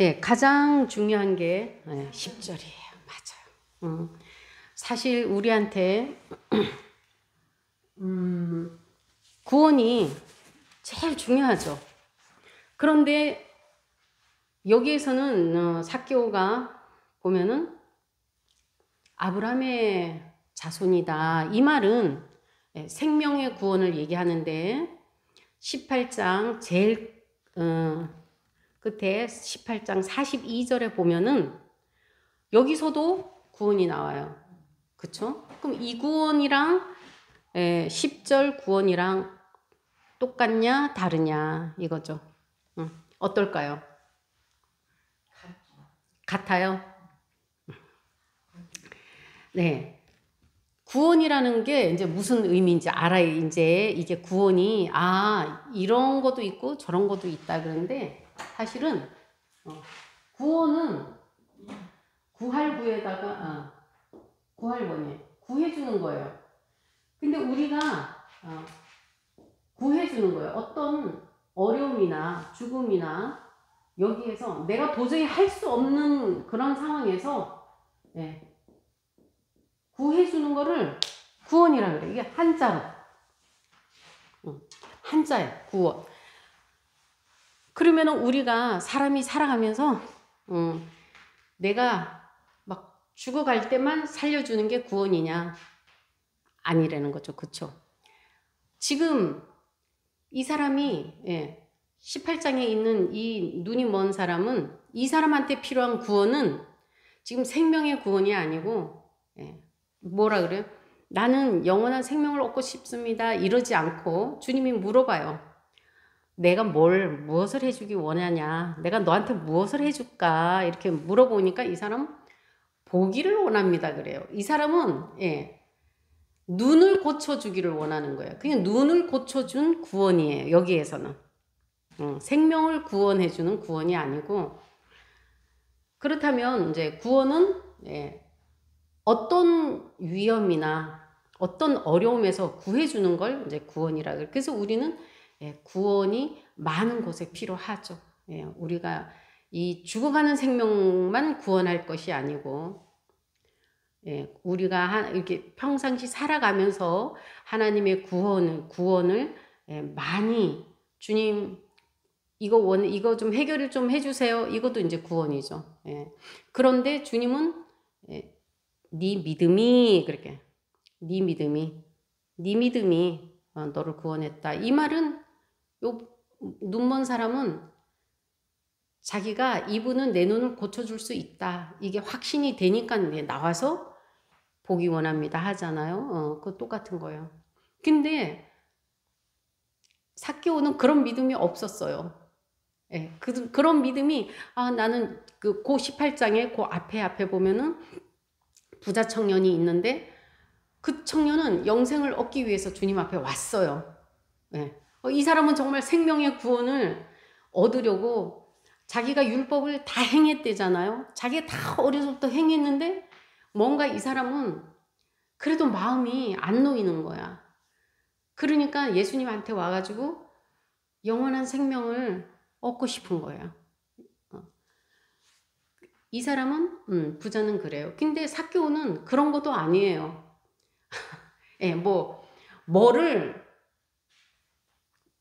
예, 가장 중요한 게 10절이에요. 맞아요. 사실 우리한테 구원이 제일 중요하죠. 그런데 여기에서는 삭개오가 보면은 아브라함의 자손이다. 이 말은 생명의 구원을 얘기하는데 18장 제일 끝에 18장 42절에 보면은 여기서도 구원이 나와요. 그쵸? 그럼 이 구원이랑 10절 구원이랑 똑같냐 다르냐 이거죠. 어떨까요? 같아요? 네. 구원이라는 게 이제 무슨 의미인지 알아요. 이제 이게 구원이 이런 것도 있고 저런 것도 있다 그러는데 사실은 구원은 구할구에다가 구할원이에요. 구해주는 거예요. 근데 우리가 구해주는 거예요. 어떤 어려움이나 죽음이나 여기에서 내가 도저히 할 수 없는 그런 상황에서 구해주는 거를 구원이라 그래. 이게 한자로. 한자예요. 구원. 그러면 우리가 사람이 살아가면서 내가 막 죽어갈 때만 살려주는 게 구원이냐? 아니라는 거죠. 그쵸? 지금 이 사람이 18장에 있는 이 눈이 먼 사람은 이 사람한테 필요한 구원은 지금 생명의 구원이 아니고 뭐라 그래요? 나는 영원한 생명을 얻고 싶습니다. 이러지 않고 주님이 물어봐요. 내가 무엇을 해주기 원하냐? 내가 너한테 무엇을 해줄까? 이렇게 물어보니까 이 사람은 보기를 원합니다. 그래요. 이 사람은 눈을 고쳐주기를 원하는 거예요. 그냥 눈을 고쳐준 구원이에요. 여기에서는. 생명을 구원해주는 구원이 아니고 그렇다면 이제 구원은 어떤 위험이나 어떤 어려움에서 구해주는 걸 이제 구원이라 그래요. 그래서 우리는 구원이 많은 곳에 필요하죠. 우리가 이 죽어가는 생명만 구원할 것이 아니고 우리가 이렇게 평상시 살아가면서 하나님의 구원을 많이 주님 이거 좀 해결을 좀 해주세요. 이것도 이제 구원이죠. 그런데 주님은 네 믿음이 그렇게 네 믿음이 너를 구원했다. 이 말은 요 눈먼 사람은 자기가 이분은 내 눈을 고쳐줄 수 있다. 이게 확신이 되니까 나와서 보기 원합니다 하잖아요. 그거 똑같은 거예요. 근데 삭개오는 그런 믿음이 없었어요. 그런 믿음이 나는 그 18장에 그 앞에 보면은 부자 청년이 있는데 그 청년은 영생을 얻기 위해서 주님 앞에 왔어요. 이 사람은 정말 생명의 구원을 얻으려고 자기가 율법을 다 행했대잖아요. 자기가 다 어려서부터 행했는데 뭔가 이 사람은 그래도 마음이 안 놓이는 거야. 그러니까 예수님한테 와가지고 영원한 생명을 얻고 싶은 거예요. 이 사람은 부자는 그래요. 근데 삭개오는 그런 것도 아니에요.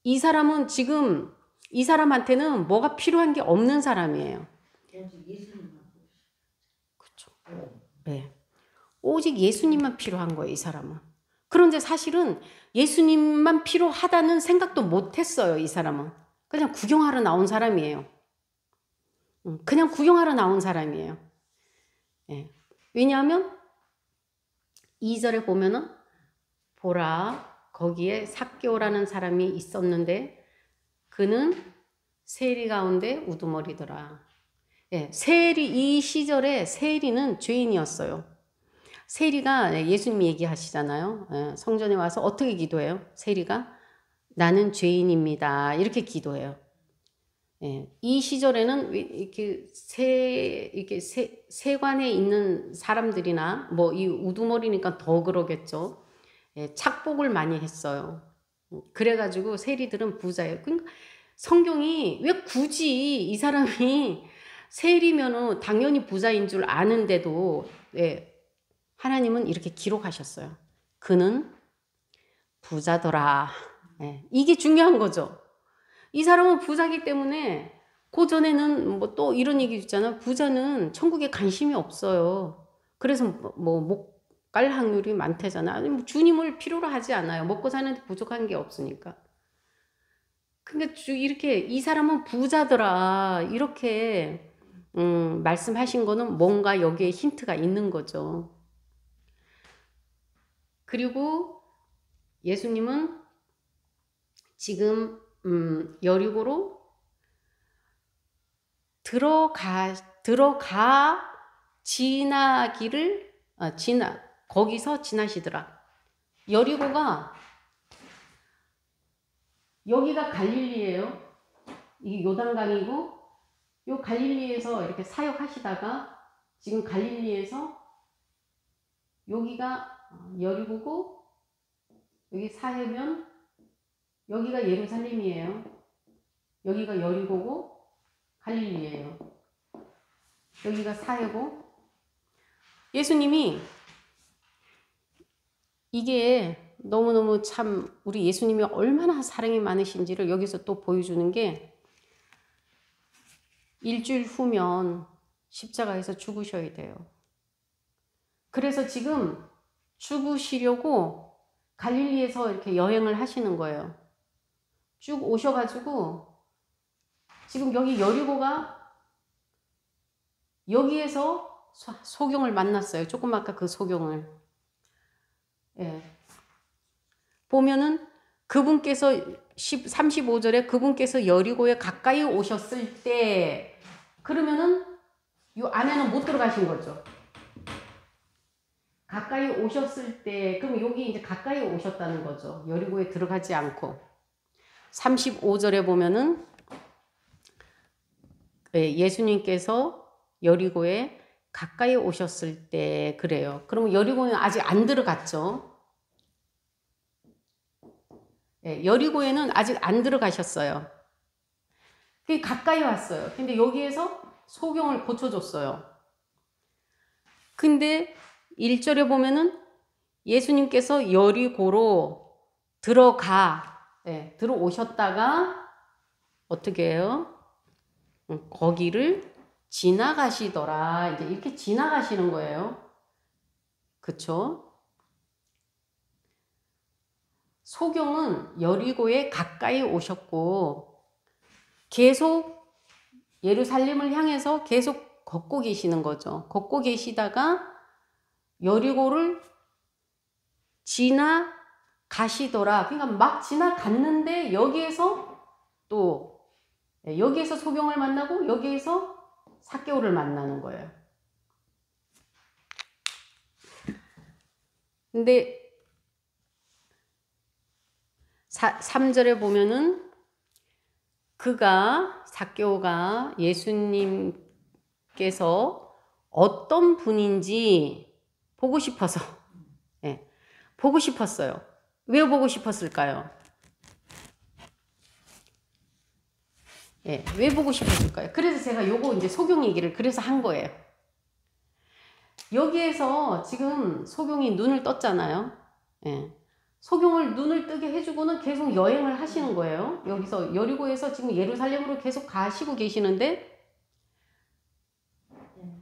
이 사람은 지금 이 사람한테는 뭐가 필요한 게 없는 사람이에요. 그렇죠. 오직 예수님만 필요한 거예요. 이 사람은. 그런데 사실은 예수님만 필요하다는 생각도 못했어요. 이 사람은. 그냥 구경하러 나온 사람이에요. 그냥 구경하러 나온 사람이에요. 왜냐하면 2절에 보면은 보라 거기에 삭개오라는 사람이 있었는데 그는 세리 가운데 우두머리더라. 이 시절에 세리는 죄인이었어요. 세리가 예수님 얘기하시잖아요. 성전에 와서 어떻게 기도해요? 세리가 나는 죄인입니다. 이렇게 기도해요. 이 시절에는 이렇게 세관에 있는 사람들이나 뭐 이 우두머리니까 더 그러겠죠. 착복을 많이 했어요. 그래가지고 세리들은 부자예요. 그러니까 성경이 왜 굳이 이 사람이 세리면은 당연히 부자인 줄 아는데도 예, 하나님은 이렇게 기록하셨어요. 그는 부자더라. 예, 이게 중요한 거죠. 이 사람은 부자기 때문에 그 전에는 뭐 또 이런 얘기 있잖아. 부자는 천국에 관심이 없어요. 그래서 뭐 못 갈 확률이 많대잖아. 아니 뭐 주님을 필요로 하지 않아요. 먹고 사는데 부족한 게 없으니까. 그러니까 이렇게 이 사람은 부자더라 이렇게 말씀하신 거는 뭔가 여기에 힌트가 있는 거죠. 그리고 예수님은 지금 여리고로 들어가 지나기를 거기서 지나시더라. 여리고가 여기가 갈릴리예요. 이게 요단강이고 요 갈릴리에서 이렇게 사역하시다가 지금 갈릴리에서 여기가 여리고고 여기 사해면 여기가 예루살렘이에요. 여기가 여리고고 갈릴리예요. 여기가 사해고 예수님이 이게 너무너무 참 우리 예수님이 얼마나 사랑이 많으신지를 여기서 또 보여주는 게 일주일 후면 십자가에서 죽으셔야 돼요. 그래서 지금 죽으시려고 갈릴리에서 이렇게 여행을 하시는 거예요. 쭉 오셔가지고 지금 여기 여리고가 여기에서 소경을 만났어요. 조금 아까 그 소경을. 예. 보면은 그분께서 35절에 그분께서 여리고에 가까이 오셨을 때 그러면은 요 안에는 못 들어가신 거죠. 가까이 오셨을 때 그럼 여기 이제 가까이 오셨다는 거죠. 여리고에 들어가지 않고 35절에 보면은 예수님께서 여리고에 가까이 오셨을 때 그래요. 그러면 여리고는 아직 안 들어갔죠. 여리고에는 아직 안 들어가셨어요. 가까이 왔어요. 근데 여기에서 소경을 고쳐줬어요. 근데 1절에 보면은 예수님께서 여리고로 들어오셨다가 어떻게 해요? 거기를 지나가시더라. 이제 이렇게 지나가시는 거예요. 그쵸? 소경은 여리고에 가까이 오셨고 계속 예루살렘을 향해서 계속 걷고 계시는 거죠. 걷고 계시다가 여리고를 지나가시더라. 그러니까 막 지나갔는데 여기에서 소경을 만나고 여기에서 삭개오를 만나는 거예요. 근데 3절에 보면은 삭개오가 예수님께서 어떤 분인지 보고 싶어서 보고 싶었어요. 왜 보고 싶었을까요? 왜 보고 싶었을까요? 그래서 제가 요거 이제 소경 얘기를 그래서 한 거예요. 여기에서 지금 소경이 눈을 떴잖아요. 소경을 눈을 뜨게 해주고는 계속 여행을 하시는 거예요. 여기서 여리고에서 지금 예루살렘으로 계속 가시고 계시는데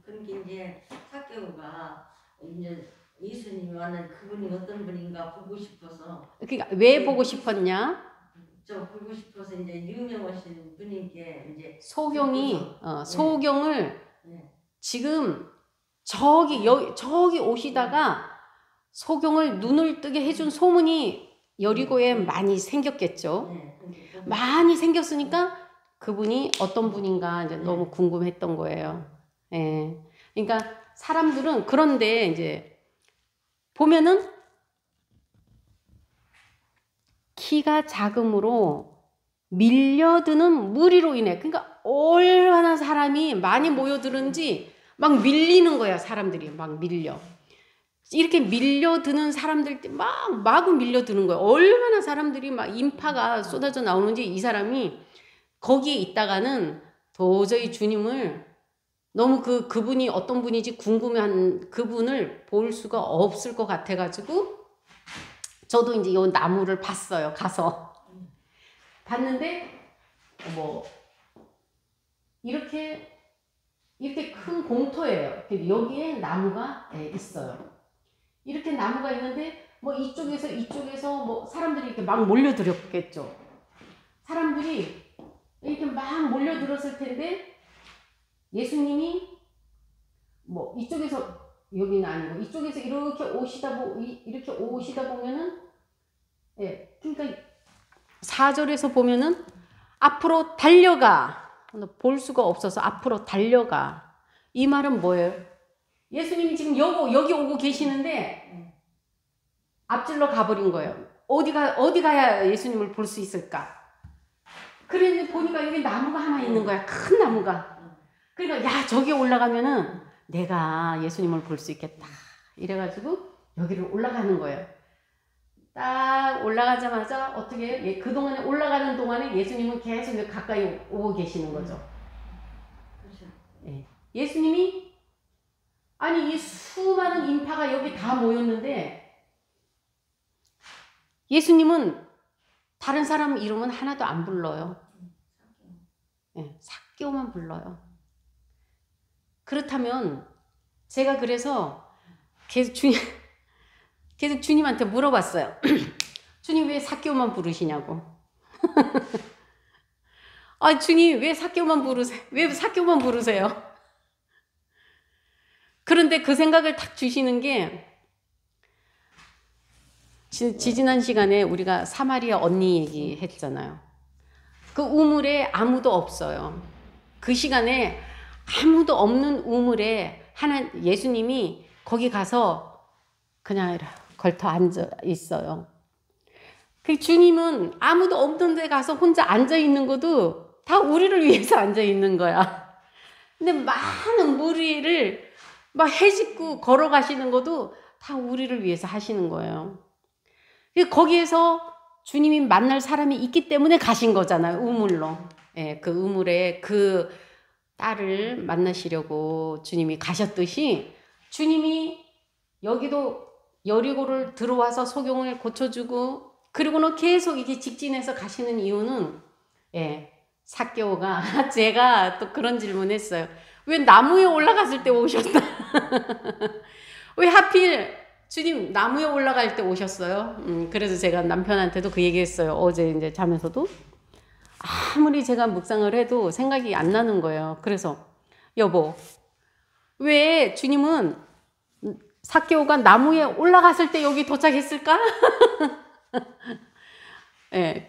그러니까 이제 삭개오가 이제 예수님이 와는 그분이 어떤 분인가 보고 싶어서. 그러니까 왜 보고 싶었냐? 좀 보고 싶어서 이제 유명하신 분인게 이제 소경이 소경을 지금 저기 오시다가 소경을 눈을 뜨게 해준 소문이 여리고에 많이 생겼겠죠. 많이 생겼으니까 그분이 어떤 분인가 이제 너무 궁금했던 거예요. 그러니까 사람들은 그런데 이제 보면은 키가 작음으로 밀려드는 무리로 인해 그러니까 얼마나 사람이 많이 모여드는지 막 밀리는 거야. 사람들이 막 밀려. 이렇게 밀려드는 사람들 마구 밀려드는 거예요. 얼마나 사람들이 막 인파가 쏟아져 나오는지 이 사람이 거기에 있다가는 도저히 주님을 너무 그분이 어떤 분인지 궁금한 그분을 볼 수가 없을 것 같아가지고 저도 이제 이 나무를 봤어요. 가서 봤는데 뭐 이렇게 큰 공터예요. 여기에 나무가 있어요. 이렇게 나무가 있는데 뭐 이쪽에서 뭐 사람들이 이렇게 막 몰려들었겠죠. 사람들이 이렇게 막 몰려들었을 텐데 예수님이 뭐 이쪽에서 여기는 아니고 이쪽에서 이렇게 오시다 보면은 그러니까 4절에서 보면은 앞으로 달려가. 볼 수가 없어서 앞으로 달려가. 이 말은 뭐예요? 예수님이 지금 여기 오고 계시는데 앞질러 가버린 거예요. 어디 가야 예수님을 볼 수 있을까? 그래서 보니까 여기 나무가 하나 있는 거야. 큰 나무가. 그러니까 야 저기 올라가면은 내가 예수님을 볼 수 있겠다. 이래가지고 여기를 올라가는 거예요. 딱 올라가자마자 어떻게 그동안에 올라가는 동안에 예수님은 계속 가까이 오고 계시는 거죠. 예수님이 아니 이 수많은 인파가 여기 다 모였는데 예수님은 다른 사람 이름은 하나도 안 불러요. 삭개오만 불러요. 그렇다면 제가 그래서 계속 주님한테 물어봤어요. 주님 왜 삭개오만 부르시냐고. 아 주님 왜 삭개오만 부르세요? 왜 삭개오만 부르세요? 그런데 그 생각을 딱 주시는 게 지지난 시간에 우리가 사마리아 언니 얘기했잖아요. 그 우물에 아무도 없어요. 그 시간에 아무도 없는 우물에 예수님이 거기 가서 그냥 걸터 앉아 있어요. 그 주님은 아무도 없는 데 가서 혼자 앉아 있는 것도 다 우리를 위해서 앉아 있는 거야. 근데 많은 무리를 막 헤집고 걸어가시는 것도 다 우리를 위해서 하시는 거예요. 거기에서 주님이 만날 사람이 있기 때문에 가신 거잖아요. 우물로. 그 우물에 그 딸을 만나시려고 주님이 가셨듯이 주님이 여기도 여리고를 들어와서 소경을 고쳐주고 그리고는 계속 이게 직진해서 가시는 이유는 삭개오가 제가 또 그런 질문했어요. 왜 나무에 올라갔을 때 오셨나? 왜 하필 주님 나무에 올라갈 때 오셨어요? 그래서 제가 남편한테도 그 얘기했어요. 어제 이제 자면서도 아무리 제가 묵상을 해도 생각이 안 나는 거예요. 그래서 여보 왜 주님은 삭개오가 나무에 올라갔을 때 여기 도착했을까?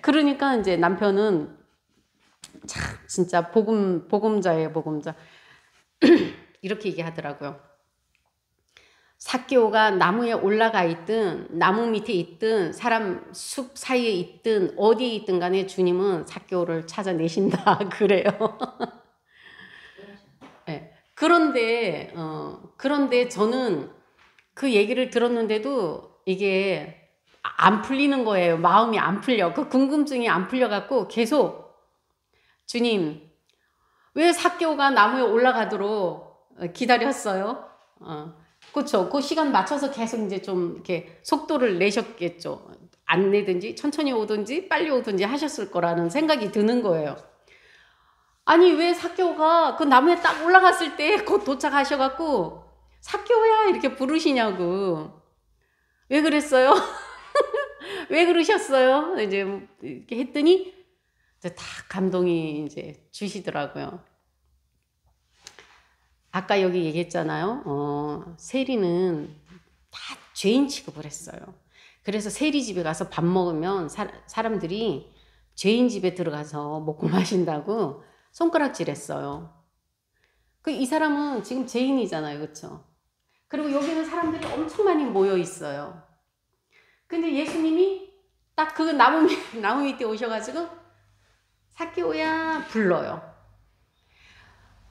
그러니까 이제 남편은 참 진짜 복음자예요, 복음자. 이렇게 얘기하더라고요. 삭개오가 나무에 올라가 있든 나무 밑에 있든 사람 숲 사이에 있든 어디에 있든 간에 주님은 삭개오를 찾아내신다 그래요. 그런데 저는 그 얘기를 들었는데도 이게 안 풀리는 거예요. 마음이 안 풀려. 그 궁금증이 안 풀려갖고 계속 주님 왜 삭개오가 나무에 올라가도록 기다렸어요? 그렇죠. 그 시간 맞춰서 계속 이제 좀 이렇게 속도를 내셨겠죠. 안 내든지 천천히 오든지 빨리 오든지 하셨을 거라는 생각이 드는 거예요. 아니 왜 삭개오가 그 나무에 딱 올라갔을 때 곧 도착하셔갖고 삭개오야 이렇게 부르시냐고. 왜 그랬어요? 왜 그러셨어요? 이제 이렇게 했더니 다 감동이 이제 주시더라고요. 아까 여기 얘기했잖아요. 세리는 다 죄인 취급을 했어요. 그래서 세리 집에 가서 밥 먹으면 사람들이 죄인 집에 들어가서 먹고 마신다고 손가락질했어요. 이 사람은 지금 죄인이잖아요, 그렇죠? 그리고 여기는 사람들이 엄청 많이 모여 있어요. 근데 예수님이 딱 그 나무 밑에 오셔가지고 삭개오야 불러요.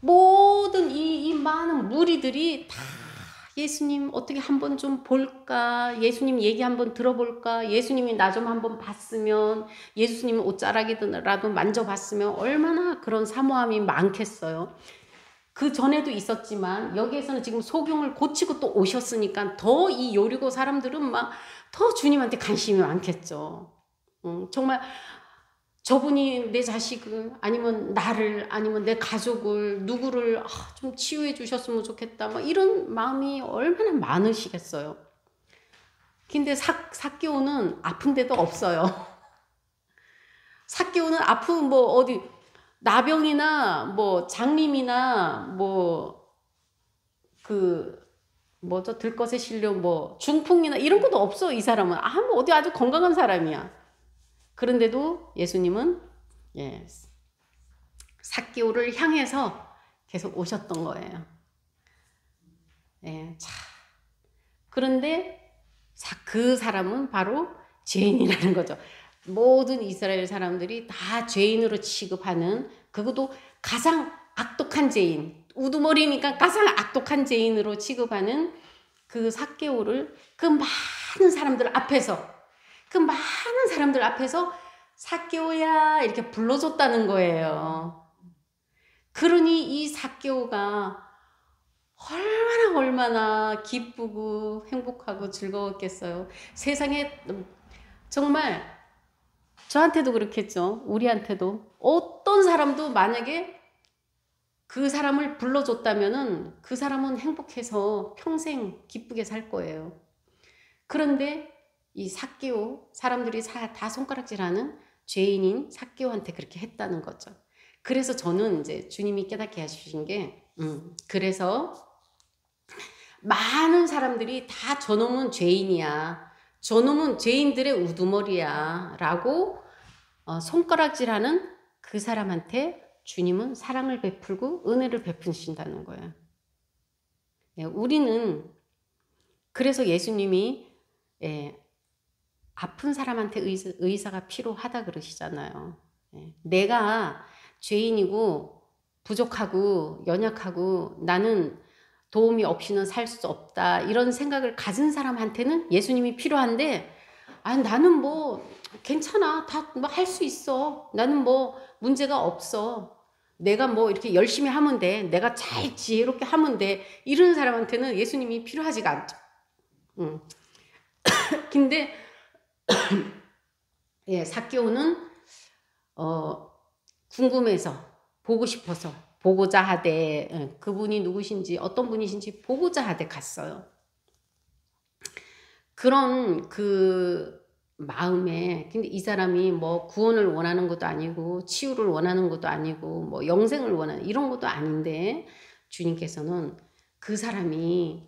모든 이 많은 무리들이 다 예수님 어떻게 한번 좀 볼까? 예수님 얘기 한번 들어볼까? 예수님이 나 좀 한번 봤으면, 예수님 옷자락이라도 만져봤으면 얼마나 그런 사모함이 많겠어요. 그 전에도 있었지만 여기에서는 지금 소경을 고치고 또 오셨으니까 더 이 여리고 사람들은 막 더 주님한테 관심이 많겠죠. 정말 저분이 내 자식을 아니면 나를 아니면 내 가족을 누구를 좀 치유해 주셨으면 좋겠다. 막 이런 마음이 얼마나 많으시겠어요. 근데 삭개오는 아픈 데도 없어요. 삭개오는 아픈 뭐 어디 나병이나 뭐 장림이나 뭐 그 뭐죠 들것에 실려 뭐 중풍이나 이런 것도 없어. 이 사람은 뭐 어디 아주 건강한 사람이야. 그런데도 예수님은 예, 삭개오를 향해서 계속 오셨던 거예요. 예, 자, 그런데 그 사람은 바로 죄인이라는 거죠. 모든 이스라엘 사람들이 다 죄인으로 취급하는, 그것도 가장 악독한 죄인, 우두머리니까 가장 악독한 죄인으로 취급하는 그 삭개오를 그 많은 사람들 앞에서 삭개오야 이렇게 불러줬다는 거예요. 그러니 이 삭개오가 얼마나 기쁘고 행복하고 즐거웠겠어요. 세상에 정말 저한테도 그렇겠죠. 우리한테도 어떤 사람도 만약에 그 사람을 불러줬다면은 그 사람은 행복해서 평생 기쁘게 살 거예요. 그런데 이 삭개오, 사람들이 다 손가락질하는 죄인인 삭개오한테 그렇게 했다는 거죠. 그래서 저는 이제 주님이 깨닫게 하신 게 그래서 많은 사람들이 다 저놈은 죄인이야, 저놈은 죄인들의 우두머리야 라고 손가락질하는 그 사람한테 주님은 사랑을 베풀고 은혜를 베푸신다는 거예요. 예, 우리는 그래서 예수님이 아픈 사람한테 의사가 필요하다 그러시잖아요. 예, 내가 죄인이고 부족하고 연약하고 나는 도움이 없이는 살 수 없다 이런 생각을 가진 사람한테는 예수님이 필요한데, 나는 뭐 괜찮아, 다 뭐 할 수 있어, 나는 뭐 문제가 없어, 내가 뭐 이렇게 열심히 하면 돼, 내가 잘 지혜롭게 하면 돼, 이런 사람한테는 예수님이 필요하지가 않죠. 근데 예, 삭개오는 궁금해서 보고 싶어서 보고자 하되, 그분이 누구신지 어떤 분이신지 보고자 하되 갔어요. 그런 그 마음에, 근데 이 사람이 뭐 구원을 원하는 것도 아니고 치유를 원하는 것도 아니고 뭐 영생을 원하는 이런 것도 아닌데, 주님께서는 그 사람이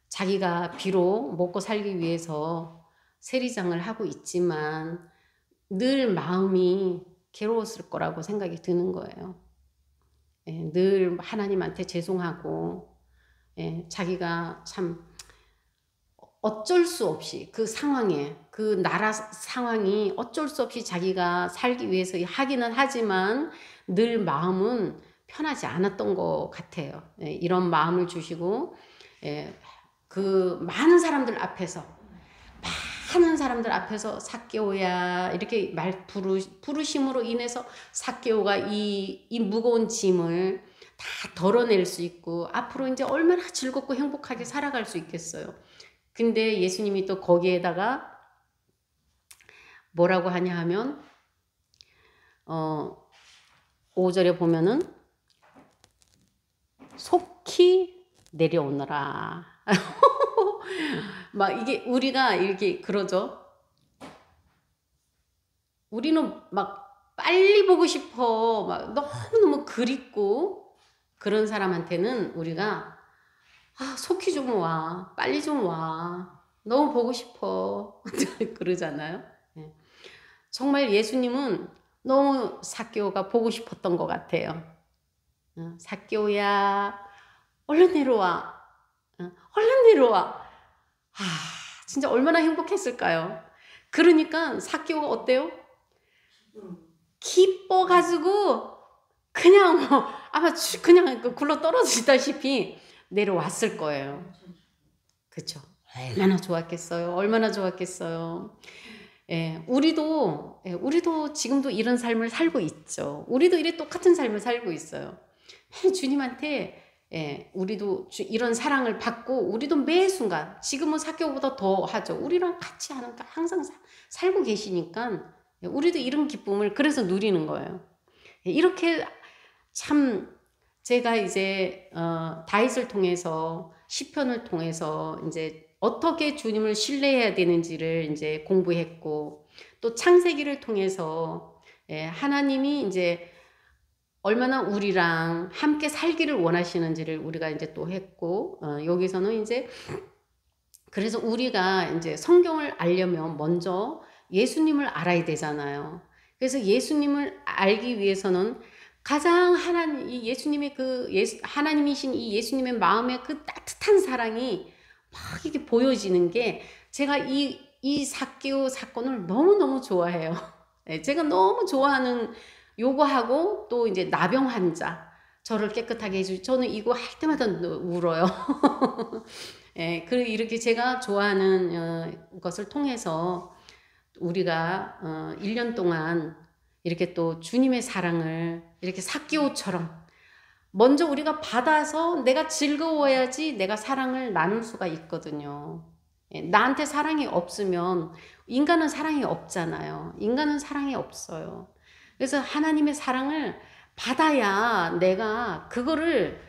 자기가 비록 먹고 살기 위해서 세리장을 하고 있지만 늘 마음이 괴로웠을 거라고 생각이 드는 거예요. 예, 늘 하나님한테 죄송하고, 자기가 참 어쩔 수 없이 그 상황에, 그 나라 상황이 어쩔 수 없이 자기가 살기 위해서 하기는 하지만 늘 마음은 편하지 않았던 것 같아요. 이런 마음을 주시고, 그 많은 사람들 앞에서 삭개오야 이렇게 부르심으로 인해서 삭개오가 이 무거운 짐을 다 덜어낼 수 있고 앞으로 이제 얼마나 즐겁고 행복하게 살아갈 수 있겠어요. 근데 예수님이 또 거기에다가 뭐라고 하냐 하면 5절에 보면은 속히 내려오너라. 막 이게 우리가 이렇게 그러죠. 우리는 막 빨리 보고 싶어, 막 너무너무 그립고 그런 사람한테는 우리가 속히 좀 와, 빨리 좀 와, 너무 보고 싶어 그러잖아요. 정말 예수님은 너무 삭개오가 보고 싶었던 것 같아요. 삭개오야 얼른 내려와, 얼른 내려와. 진짜 얼마나 행복했을까요? 그러니까 삭개오가 어때요? 기뻐가지고 그냥 뭐 아마 그냥 굴러 떨어지다시피 내려왔을 거예요. 그렇죠? 얼마나 좋았겠어요. 얼마나 좋았겠어요. 우리도 지금도 이런 삶을 살고 있죠. 우리도 이래 똑같은 삶을 살고 있어요. 주님한테 우리도 이런 사랑을 받고 우리도 매 순간 지금은 사교보다 더 하죠. 우리랑 같이 하는 항상 살고 계시니까 우리도 이런 기쁨을 그래서 누리는 거예요. 이렇게 참 제가 이제 다윗을 통해서 시편을 통해서 이제 어떻게 주님을 신뢰해야 되는지를 이제 공부했고 또 창세기를 통해서 하나님이 이제 얼마나 우리랑 함께 살기를 원하시는지를 우리가 이제 또 했고 여기서는 이제 그래서 우리가 이제 성경을 알려면 먼저 예수님을 알아야 되잖아요. 그래서 예수님을 알기 위해서는 가장 이 예수님의 하나님이신 이 예수님의 마음의 그 따뜻한 사랑이 막 이게 보여지는 게 제가 이 삭개오 사건을 너무너무 좋아해요. 제가 너무 좋아하는 요거하고 또 이제 나병 환자 저를 깨끗하게 해주지 저는 이거 할 때마다 울어요. 그리고 이렇게 제가 좋아하는 것을 통해서 우리가 1년 동안 이렇게 또 주님의 사랑을 이렇게 삭개오처럼 먼저 우리가 받아서 내가 즐거워야지 내가 사랑을 나눌 수가 있거든요. 나한테 사랑이 없으면 인간은 사랑이 없잖아요. 인간은 사랑이 없어요. 그래서 하나님의 사랑을 받아야 내가 그거를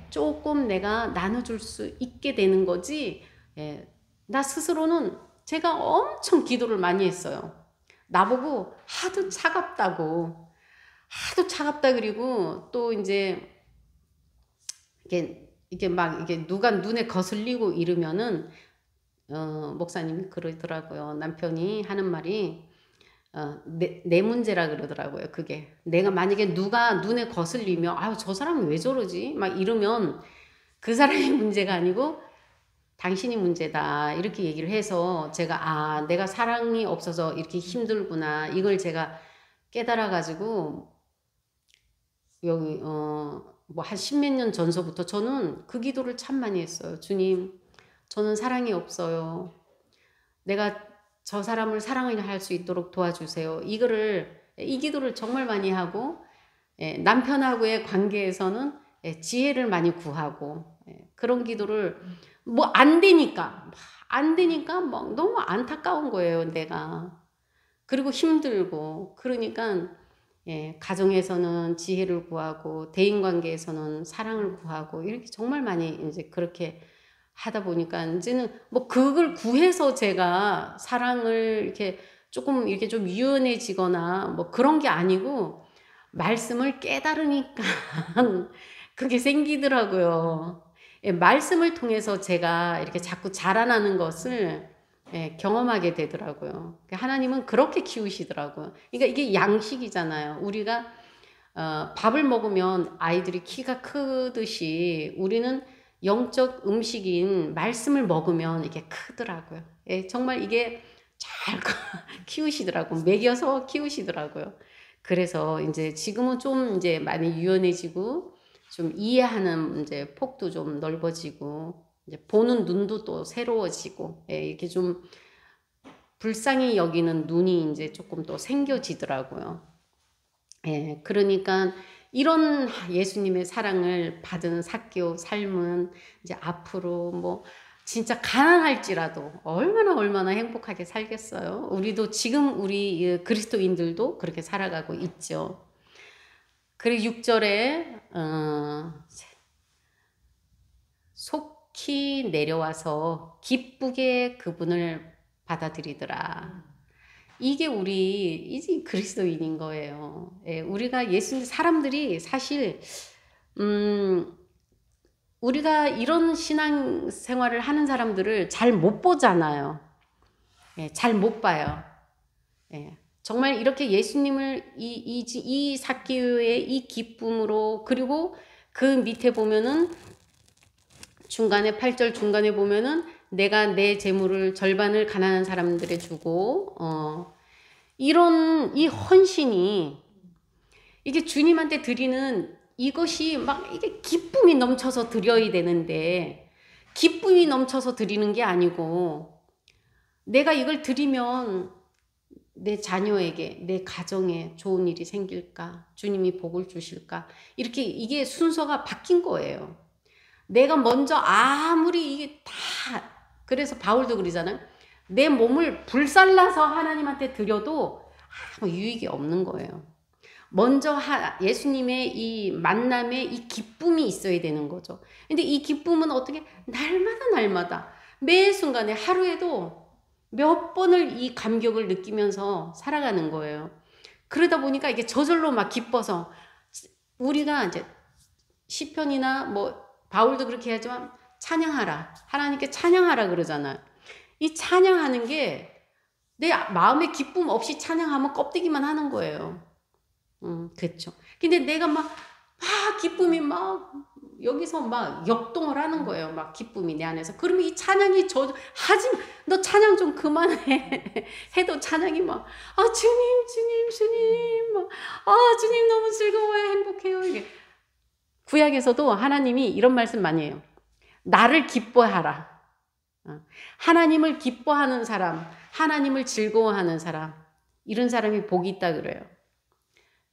조금 내가 나눠줄 수 있게 되는 거지. 나 스스로는 제가 엄청 기도를 많이 했어요. 나보고 하도 차갑다고. 하도 차갑다 그리고 또 이제 이게 막 이게 누가 눈에 거슬리고 이러면은 목사님이 그러더라고요. 남편이 하는 말이 내 문제라 그러더라고요. 그게 내가 만약에 누가 눈에 거슬리면 아유 저 사람이 왜 저러지 막 이러면 그 사람의 문제가 아니고 당신이 문제다 이렇게 얘기를 해서 제가 내가 사랑이 없어서 이렇게 힘들구나 이걸 제가 깨달아 가지고 여기 뭐 한 십몇 년 전서부터 저는 그 기도를 참 많이 했어요. 주님, 저는 사랑이 없어요. 내가 저 사람을 사랑을 할 수 있도록 도와주세요. 이 기도를 정말 많이 하고 남편하고의 관계에서는 지혜를 많이 구하고 그런 기도를 뭐 안 되니까 막 너무 안타까운 거예요, 내가. 그리고 힘들고 그러니까 가정에서는 지혜를 구하고 대인관계에서는 사랑을 구하고 이렇게 정말 많이 이제 그렇게 하다 보니까 이제는 뭐 그걸 구해서 제가 사랑을 이렇게 조금 이렇게 좀 유연해지거나 뭐 그런 게 아니고 말씀을 깨달으니까 그게 생기더라고요. 말씀을 통해서 제가 이렇게 자꾸 자라나는 것을 경험하게 되더라고요. 하나님은 그렇게 키우시더라고요. 그러니까 이게 양식이잖아요. 우리가 밥을 먹으면 아이들이 키가 크듯이 우리는 영적 음식인 말씀을 먹으면 이게 크더라고요. 정말 이게 잘 키우시더라고요. 먹여서 키우시더라고요. 그래서 이제 지금은 좀 이제 많이 유연해지고 좀 이해하는 이제 폭도 좀 넓어지고 이제 보는 눈도 또 새로워지고 이렇게 좀 불쌍히 여기는 눈이 이제 조금 또 생겨지더라고요. 그러니까 이런 예수님의 사랑을 받은 삭개오 삶은 이제 앞으로 뭐 진짜 가난할지라도 얼마나 행복하게 살겠어요. 우리도 지금 우리 그리스도인들도 그렇게 살아가고 있죠. 그리고 6절에 속히 내려와서 기쁘게 그분을 받아들이더라. 이게 이제 그리스도인인 거예요. 우리가 예수님 사람들이 사실 우리가 이런 신앙 생활을 하는 사람들을 잘 못 보잖아요. 잘 못 봐요. 정말 이렇게 예수님을 이 삭개오의 이 기쁨으로 그리고 그 밑에 보면은 중간에 8절 중간에 보면은 내가 내 재물을 절반을 가난한 사람들에 주고 이런 이 헌신이 이게 주님한테 드리는 이것이 막 이게 기쁨이 넘쳐서 드려야 되는데 기쁨이 넘쳐서 드리는 게 아니고 내가 이걸 드리면 내 자녀에게, 내 가정에 좋은 일이 생길까? 주님이 복을 주실까? 이렇게 이게 순서가 바뀐 거예요. 내가 먼저 아무리 이게 다, 그래서 바울도 그러잖아요. 내 몸을 불살라서 하나님한테 드려도 아무 유익이 없는 거예요. 먼저 예수님의 이 만남에 이 기쁨이 있어야 되는 거죠. 근데 이 기쁨은 어떻게 날마다 매 순간에 하루에도 몇 번을 이 감격을 느끼면서 살아가는 거예요. 그러다 보니까 이게 저절로 막 기뻐서 우리가 이제 시편이나 뭐 바울도 그렇게 하지만 찬양하라. 하나님께 찬양하라 그러잖아요. 이 찬양하는 게 내 마음에 기쁨 없이 찬양하면 껍데기만 하는 거예요. 그렇죠. 근데 내가 막 기쁨이 막 여기서 막 역동을 하는 거예요. 막 기쁨이 내 안에서. 그러면 이 찬양이 너 찬양 좀 그만해. 해도 찬양이 막, 주님, 막, 주님 너무 즐거워요. 행복해요. 이게. 구약에서도 하나님이 이런 말씀 많이 해요. 나를 기뻐하라. 하나님을 기뻐하는 사람, 하나님을 즐거워하는 사람, 이런 사람이 복이 있다 그래요.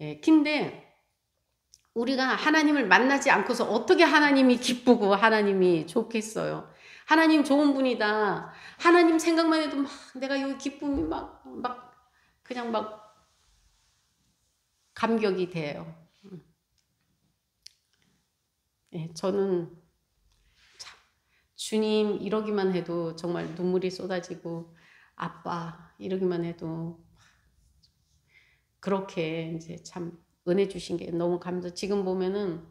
예, 근데 우리가 하나님을 만나지 않고서 어떻게 하나님이 기쁘고 하나님이 좋겠어요. 하나님 좋은 분이다. 하나님 생각만 해도 막 내가 여기 기쁨이 그냥 막 감격이 돼요. 예, 저는 참 주님 이러기만 해도 정말 눈물이 쏟아지고 아빠 이러기만 해도 그렇게 이제 참 은혜 주신 게 너무 감사. 지금 보면은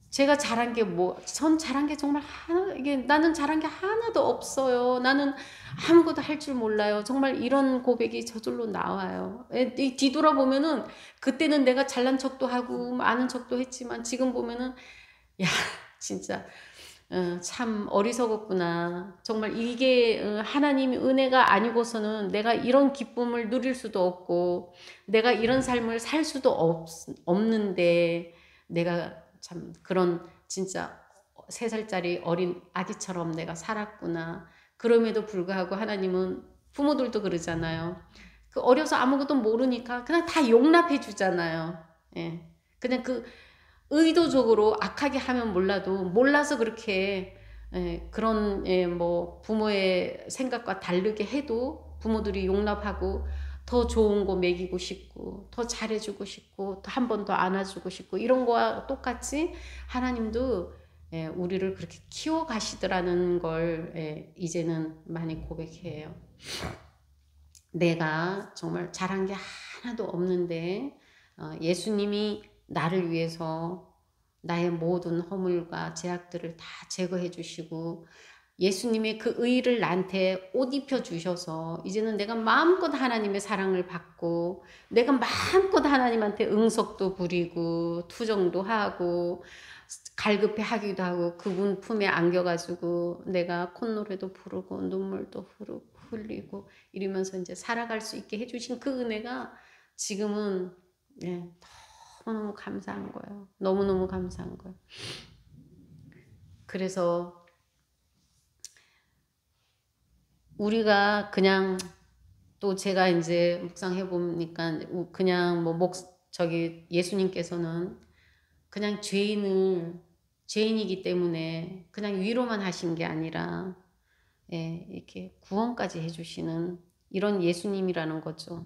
제가 잘한 게 전 잘한 게 정말 나는 잘한 게 하나도 없어요. 나는 아무것도 할 줄 몰라요. 정말 이런 고백이 저절로 나와요. 뒤돌아보면은 그때는 내가 잘난 척도 하고 아는 척도 했지만 지금 보면은 야 진짜 참 어리석었구나. 정말 이게 하나님의 은혜가 아니고서는 내가 이런 기쁨을 누릴 수도 없고 내가 이런 삶을 살 수도 없는데 내가 참 그런 진짜 3살짜리 어린 아기처럼 내가 살았구나. 그럼에도 불구하고 하나님은 부모들도 그러잖아요. 그 어려서 아무것도 모르니까 그냥 다 용납해 주잖아요. 예. 그냥 의도적으로 악하게 하면 몰라도 몰라서 그렇게 그런 뭐 부모의 생각과 다르게 해도 부모들이 용납하고 더 좋은 거 먹이고 싶고 더 잘해주고 싶고 또 한 번 더 안아주고 싶고 이런 거와 똑같이 하나님도 우리를 그렇게 키워가시더라는 걸 이제는 많이 고백해요. 내가 정말 잘한 게 하나도 없는데 예수님이 나를 위해서 나의 모든 허물과 제약들을 다 제거해 주시고 예수님의 그 의를 나한테 옷 입혀 주셔서 이제는 내가 마음껏 하나님의 사랑을 받고 내가 마음껏 하나님한테 응석도 부리고 투정도 하고 갈급해 하기도 하고 그분 품에 안겨가지고 내가 콧노래도 부르고 눈물도 흘리고 이러면서 이제 살아갈 수 있게 해주신 그 은혜가 지금은 너무너무 감사한 거예요. 너무너무 감사한 거예요. 그래서 우리가 그냥 또 제가 이제 묵상해 보니까 그냥 예수님께서는 그냥 죄인이기 때문에 그냥 위로만 하신 게 아니라 이렇게 구원까지 해주시는 이런 예수님이라는 거죠.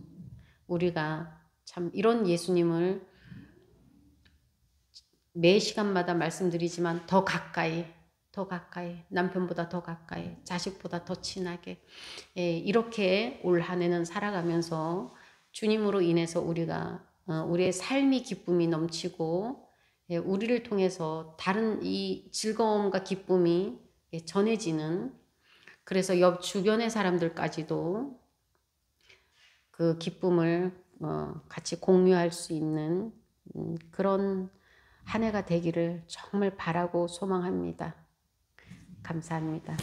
우리가 참 이런 예수님을 매 시간마다 말씀드리지만 더 가까이 남편보다 더 가까이 자식보다 더 친하게 이렇게 올 한 해는 살아가면서 주님으로 인해서 우리의 삶이 기쁨이 넘치고 우리를 통해서 다른 이 즐거움과 기쁨이 전해지는 그래서 옆 주변의 사람들까지도 그 기쁨을 같이 공유할 수 있는 그런 한 해가 되기를 정말 바라고 소망합니다. 감사합니다.